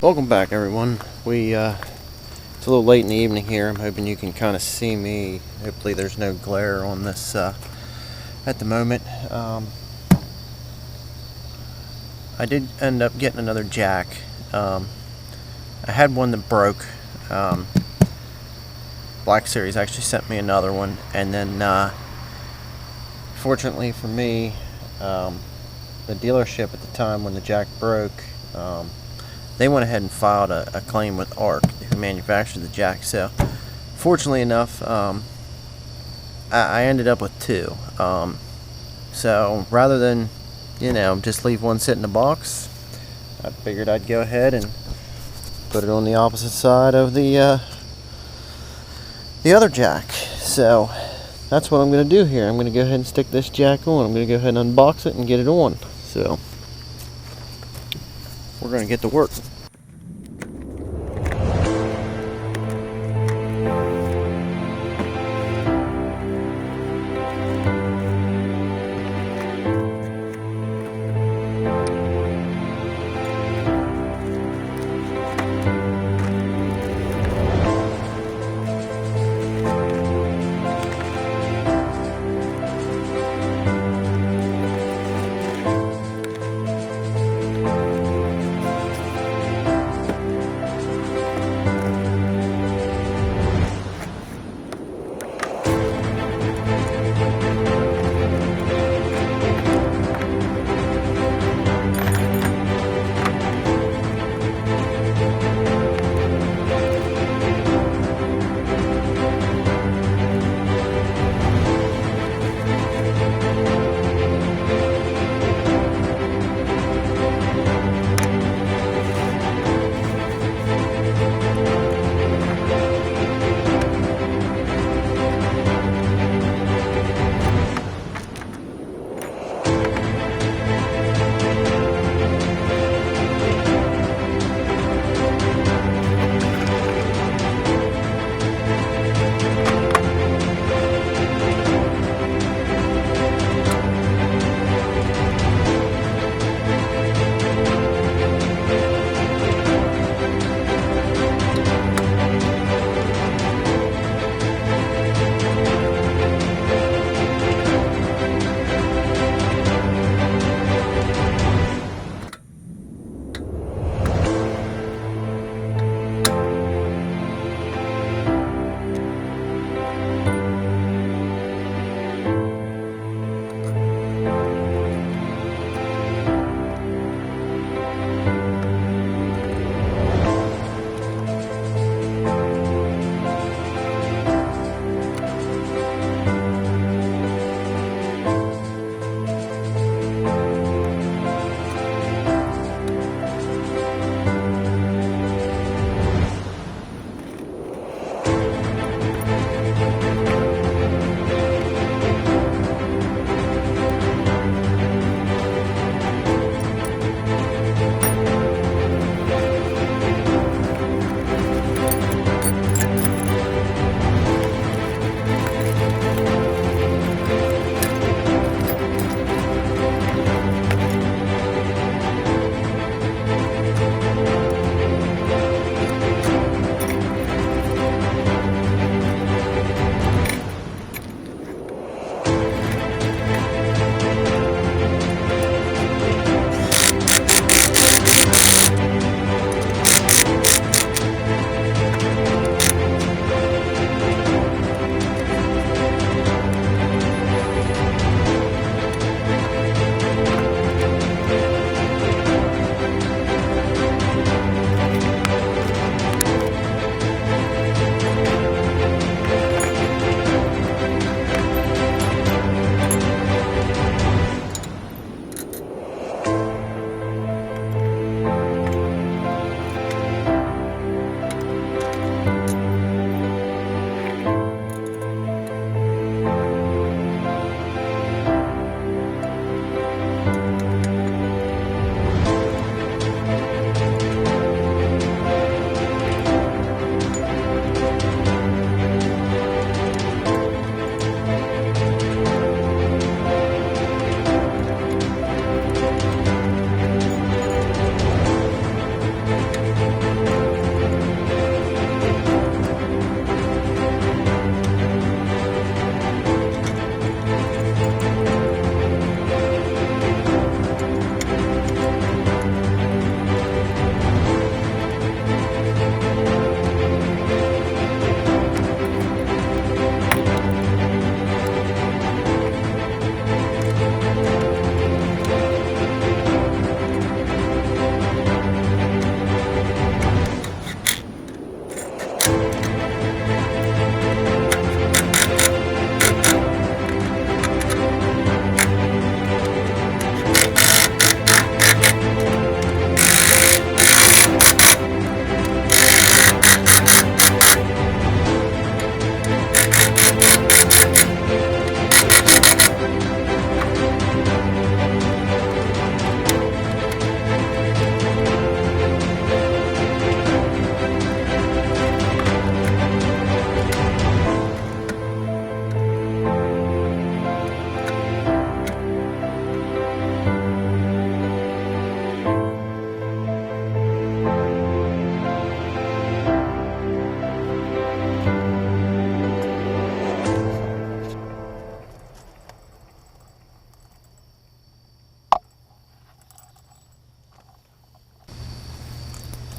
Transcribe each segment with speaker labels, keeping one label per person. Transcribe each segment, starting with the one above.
Speaker 1: Welcome back, everyone. It's a little late in the evening here. I'm hoping you can kind of see me. Hopefully there's no glare on this at the moment. I did end up getting another jack. I had one that broke. Black Series actually sent me another one, and then fortunately for me, the dealership at the time when the jack broke, they went ahead and filed a claim with ARC, who manufactured the jack. So fortunately enough, I ended up with two. So rather than just leave one sit in the box, I figured I'd go ahead and put it on the opposite side of the other jack. So that's what I'm going to do here. I'm going to go ahead and stick this jack on. I'm going to go ahead and unbox it and get it on. So we're going to get to work.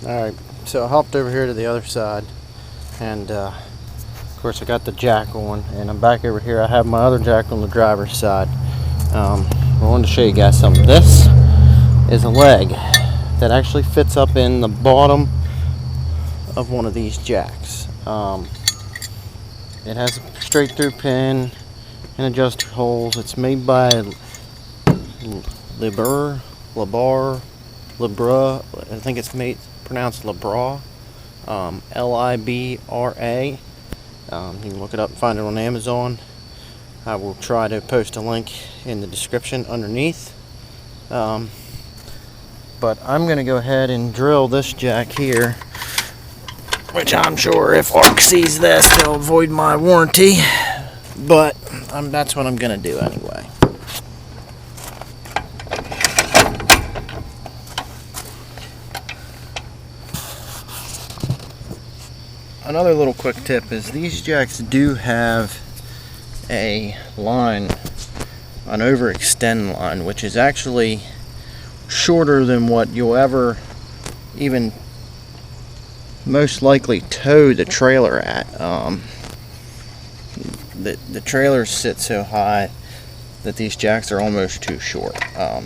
Speaker 1: Alright, so I hopped over here to the other side, and of course I got the jack on, and I'm back over here. I have my other jack on the driver's side. I wanted to show you guys something. This is a leg that actually fits up in the bottom of one of these jacks. It has a straight through pin and adjuster holes. It's made by libra. I think it's pronounced libra. Libra. You can look it up and find it on Amazon. I will try to post a link in the description underneath. But I'm going to go ahead and drill this jack here, which I'm sure if ARC sees this, they'll avoid my warranty. But that's what I'm going to do anyway. Another little quick tip is these jacks do have a line, an overextend line, which is actually shorter than what you'll ever even most likely tow the trailer at. The trailers sit so high that these jacks are almost too short. I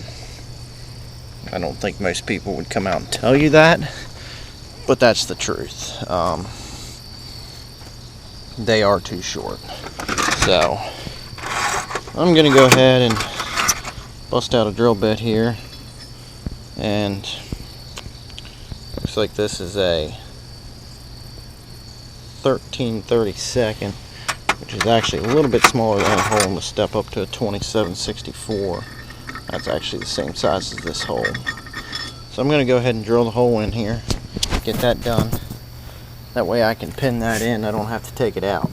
Speaker 1: don't think most people would come out and tell you that, but that's the truth. They are too short. So I'm gonna go ahead and bust out a drill bit here, and looks like this is a 13/32, which is actually a little bit smaller than a hole in the step up to a 27/64. That's actually the same size as this hole. So I'm gonna go ahead and drill the hole in here, get that done. That way I can pin that in, I don't have to take it out.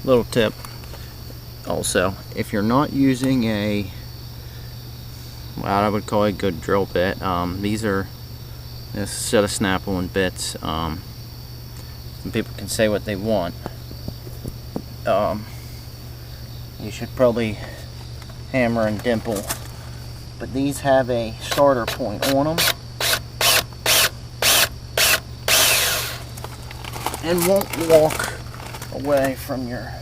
Speaker 1: Little tip also, if you're not using a, what I would call a good drill bit, these are a set of snap-on bits. Some people can say what they want. You should probably hammer and dimple, but these have a starter point on them and won't walk away from your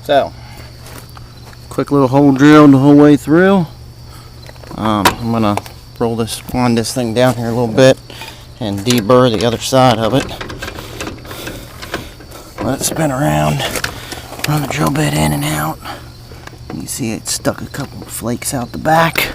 Speaker 1: So, quick little hole drilled the whole way through. I'm gonna wind this thing down here a little bit and deburr the other side of it. Let it spin around, run the drill bit in and out. You can see it stuck a couple of flakes out the back.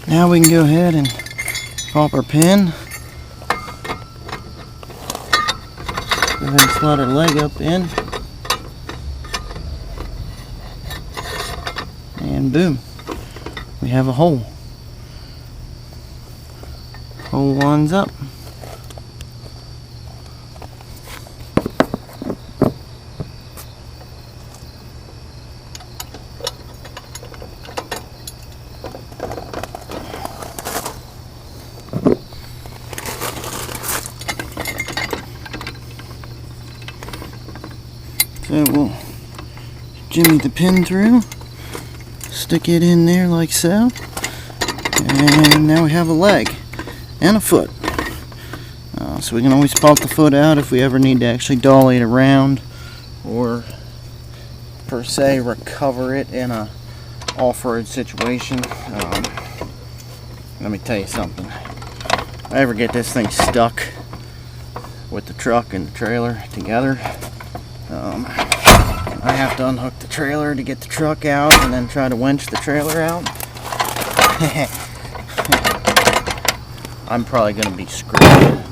Speaker 1: Now we can go ahead and pop our pin. Go ahead and slide our leg up in. And boom, we have a hole. Hole one's up. So we'll jimmy the pin through, stick it in there like so, and now we have a leg and a foot. So we can always pop the foot out if we ever need to actually dolly it around or per se recover it in a off-road situation. Let me tell you something. If I ever get this thing stuck with the truck and the trailer together, I have to unhook the trailer to get the truck out and then try to winch the trailer out. I'm probably going to be screwed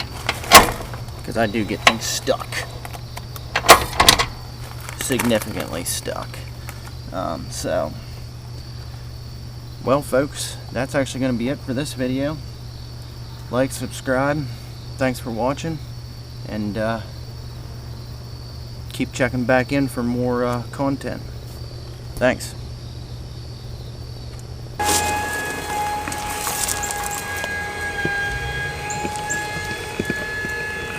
Speaker 1: because I do get things stuck. Significantly stuck. So, well folks, that's actually going to be it for this video. Like, subscribe, thanks for watching, and keep checking back in for more content. Thanks.